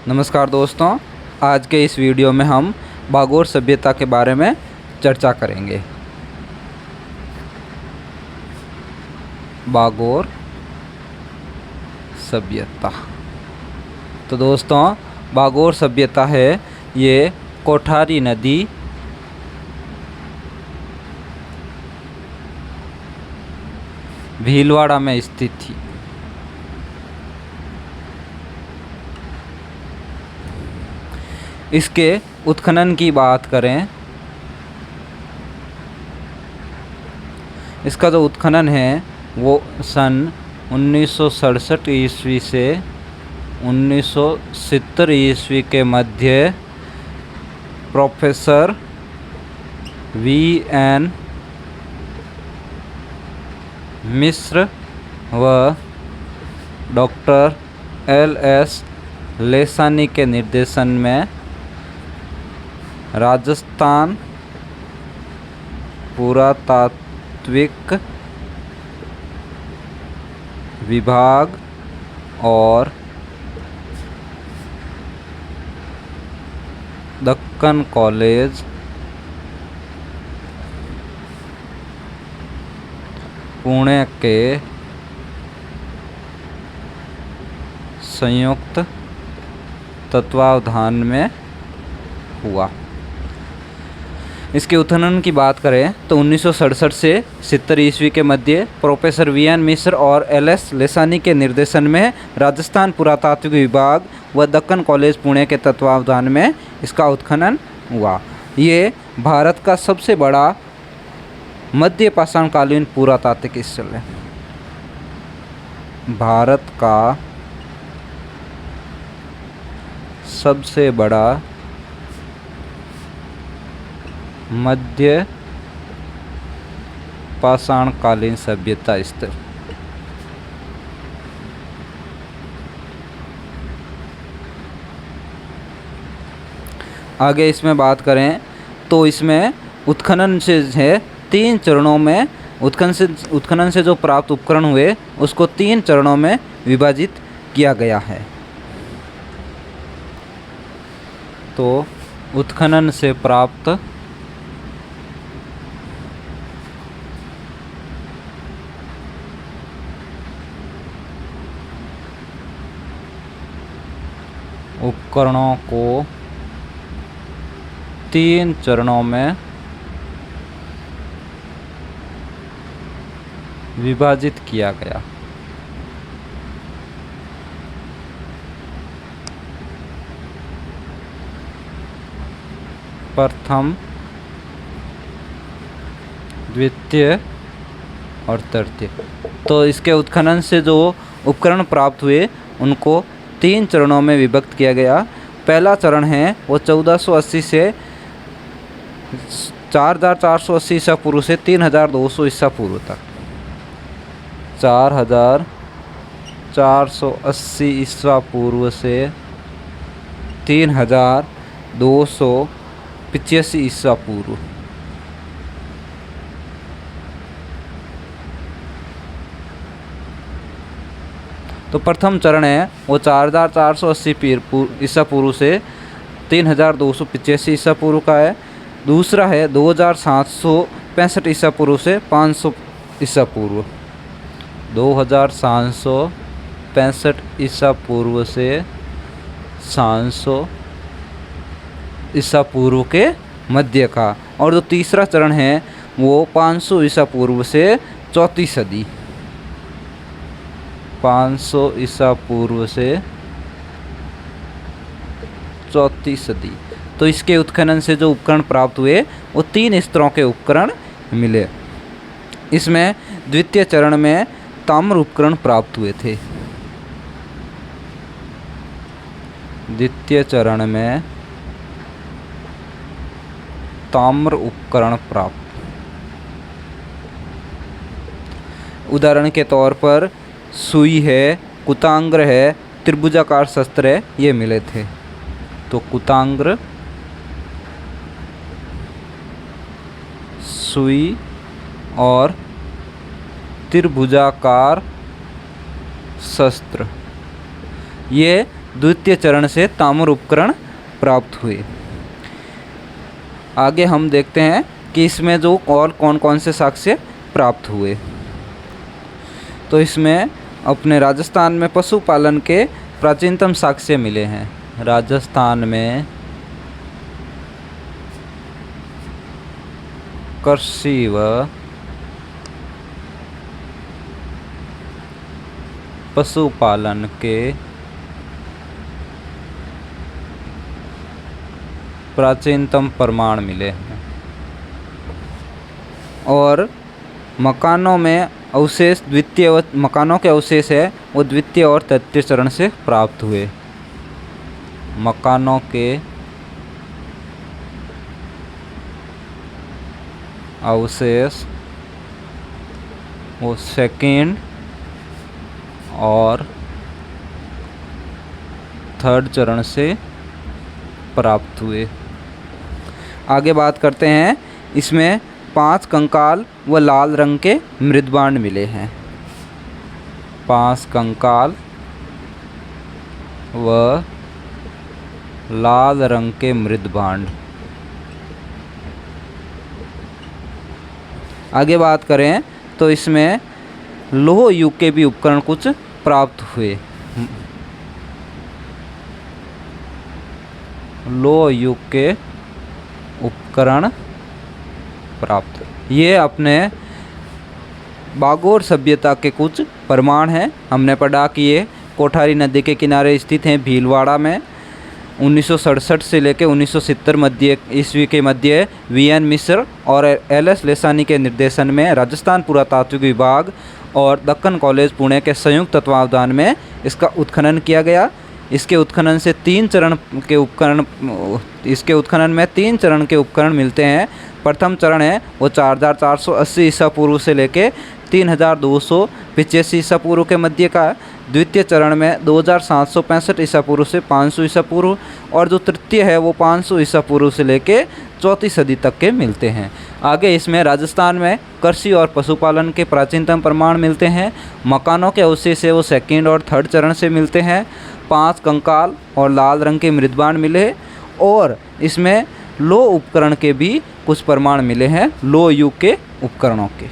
नमस्कार दोस्तों, आज के इस वीडियो में हम भागोर सभ्यता के बारे में चर्चा करेंगे। भागोर सभ्यता। तो दोस्तों, भागोर सभ्यता है ये कोठारी नदी भीलवाड़ा में स्थित थी। इसके उत्खनन की बात करें, इसका जो उत्खनन है वो सन 1967 ईस्वी से 1970 ईस्वी के मध्य प्रोफेसर V.N. मिश्र व डॉक्टर L.S. लेसानी के निर्देशन में राजस्थान पुरातात्विक विभाग और दक्कन कॉलेज, पुणे के संयुक्त तत्वावधान में हुआ। इसके उत्खनन की बात करें तो 1967 से 70 ईस्वी के मध्य प्रोफेसर V.N. मिश्र और L.S. लेसानी के निर्देशन में राजस्थान पुरातात्विक विभाग व दक्कन कॉलेज पुणे के तत्वावधान में इसका उत्खनन हुआ। ये भारत का सबसे बड़ा मध्य पाषाणकालीन पुरातात्विक स्थल है। भारत का सबसे बड़ा मध्य पाषाणकालीन सभ्यता स्थल। आगे इसमें बात करें तो इसमें उत्खनन से है 3 चरणों में उत्खनन से जो प्राप्त उपकरण हुए उसको 3 चरणों में विभाजित किया गया है। तो उत्खनन से प्राप्त उपकरणों को 3 चरणों में विभाजित किया गया। प्रथम, द्वितीय और तृतीय। तो इसके उत्खनन से जो उपकरण प्राप्त हुए उनको 3 चरणों में विभक्त किया गया। पहला चरण है वो 1480 से 4480 ईसा पूर्व से 3200 ईसा पूर्व तक। 4480 ईसा पूर्व से 3285 ईसा पूर्व। तो प्रथम चरण है वो 4480 ईसा पूर्व से 3285 ईसा पूर्व का है। दूसरा है 2765 ईसा पूर्व से 500 ईसा पूर्व। 2765 ईसा पूर्व से 700 ईसा पूर्व के मध्य का। और जो तीसरा चरण है वो 500 ईसा पूर्व से 4वीं सदी। 500 ईसा पूर्व से 4वीं सदी। तो इसके उत्खनन से जो उपकरण प्राप्त हुए वो 3 स्तरों के उपकरण मिले। इसमें द्वितीय चरण में ताम्र उपकरण प्राप्त हुए थे। द्वितीय चरण में ताम्र उपकरण प्राप्त, उदाहरण के तौर पर सुई है, कुतांग्र है, त्रिभुजाकार शस्त्र है, ये मिले थे। तो कुतांग्र, सुई और त्रिभुजाकार शस्त्र ये द्वितीय चरण से ताम्र उपकरण प्राप्त हुए। आगे हम देखते हैं कि इसमें जो और कौन कौन से साक्ष्य प्राप्त हुए। तो इसमें अपने राजस्थान में पशुपालन के प्राचीनतम साक्ष्य मिले हैं। राजस्थान में कृषि व पशुपालन के प्राचीनतम प्रमाण मिले हैं और मकानों में अवशेष मकानों के अवशेष है वो द्वितीय और तृतीय चरण से प्राप्त हुए। मकानों के अवशेष वो सेकेंड और थर्ड चरण से प्राप्त हुए। आगे बात करते हैं, इसमें 5 कंकाल व लाल रंग के मृदबांड मिले हैं। 5 कंकाल व लाल रंग के मृदबांड। आगे बात करें तो इसमें लौह युग के भी उपकरण कुछ प्राप्त हुए। लौह युग के उपकरण प्राप्त, ये अपने बागोर सभ्यता के कुछ प्रमाण हैं। हमने पढ़ा कि ये कोठारी नदी के किनारे स्थित हैं भीलवाड़ा में। 1967 से लेकर 1970 मध्य ईस्वी के मध्य वीएन मिश्र और एलएस लेसानी के निर्देशन में राजस्थान पुरातात्विक विभाग और दक्कन कॉलेज पुणे के संयुक्त तत्वावधान में इसका उत्खनन किया गया। इसके उत्खनन में 3 चरण के उपकरण मिलते हैं। प्रथम चरण है वो 4480 ईसा पूर्व से लेके 3285 ईसा पूर्व के मध्य का। द्वितीय चरण में 2765 ईसा पूर्व से 500 ईसा पूर्व और जो तृतीय है वो 500 ईसा पूर्व से लेके 4वीं सदी तक के मिलते हैं। आगे इसमें राजस्थान में कृषि और पशुपालन के प्राचीनतम प्रमाण मिलते हैं। मकानों के अवशेष है वो सेकेंड और थर्ड चरण से मिलते हैं। 5 कंकाल और लाल रंग के मृदबांड मिले और इसमें लौह उपकरण के भी कुछ प्रमाण मिले हैं, लौह युग के उपकरणों के।